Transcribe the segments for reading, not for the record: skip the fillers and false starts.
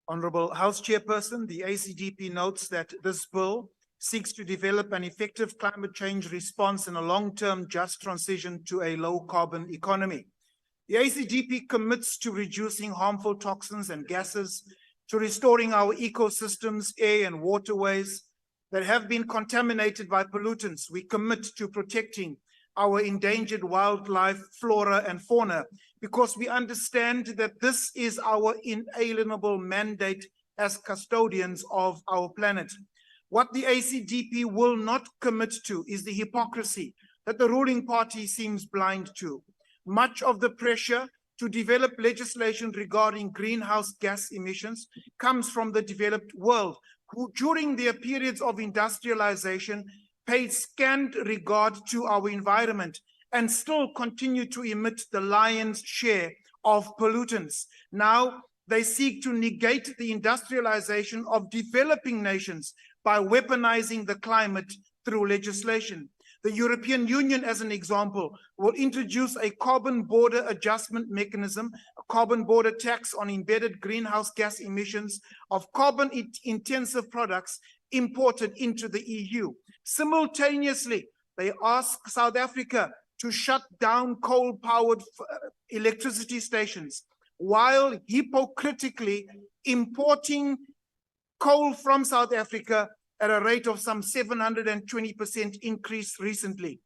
Honorable House Chairperson, the ACDP notes that this bill seeks to develop an effective climate change response and a long-term just transition to a low-carbon economy. The ACDP commits to reducing harmful toxins and gases, to restoring our ecosystems, air and waterways that have been contaminated by pollutants. We commit to protecting our endangered wildlife, flora and fauna, because we understand that this is our inalienable mandate as custodians of our planet. What the ACDP will not commit to is the hypocrisy that the ruling party seems blind to. Much of the pressure to develop legislation regarding greenhouse gas emissions comes from the developed world, who during their periods of industrialization paid scant regard to our environment and still continue to emit the lion's share of pollutants. Now they seek to negate the industrialization of developing nations by weaponizing the climate through legislation. The European Union, as an example, will introduce a carbon border adjustment mechanism, a carbon border tax on embedded greenhouse gas emissions of carbon-intensive products imported into the EU. Simultaneously, they ask South Africa to shut down coal-powered electricity stations, while hypocritically importing coal from South Africa at a rate of some 720% increase recently.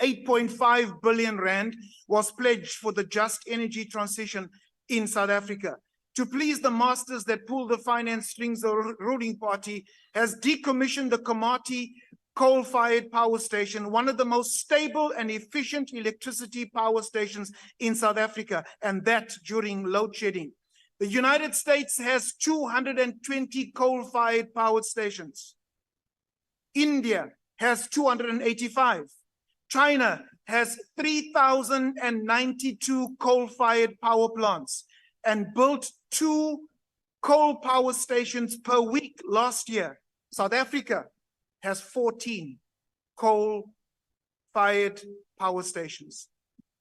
8.5 billion rand was pledged for the just energy transition in South Africa. To please the masters that pull the finance strings, the ruling party has decommissioned the Komati coal-fired power station, one of the most stable and efficient electricity power stations in South Africa, and that during load shedding. The United States has 220 coal-fired power stations. India has 285. China has 3,092 coal-fired power plants and built 2 coal power stations per week last year. South Africa has 14 coal-fired power stations.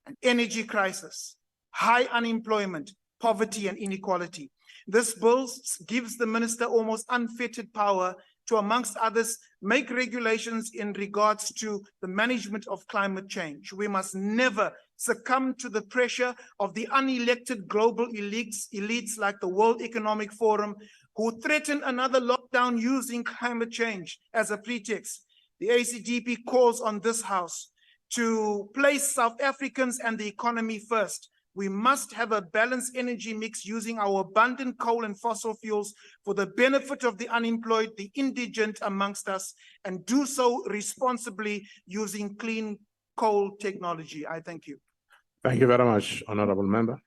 An energy crisis, high unemployment, poverty and inequality. This bill gives the minister almost unfettered power to, amongst others, make regulations in regards to the management of climate change. We must never succumb to the pressure of the unelected global elites like the World Economic Forum, who threaten another lockdown using climate change as a pretext. The ACDP calls on this House to place South Africans and the economy first. We must have a balanced energy mix using our abundant coal and fossil fuels for the benefit of the unemployed, the indigent amongst us, and do so responsibly using clean coal technology. I thank you. Thank you very much, Honorable Member.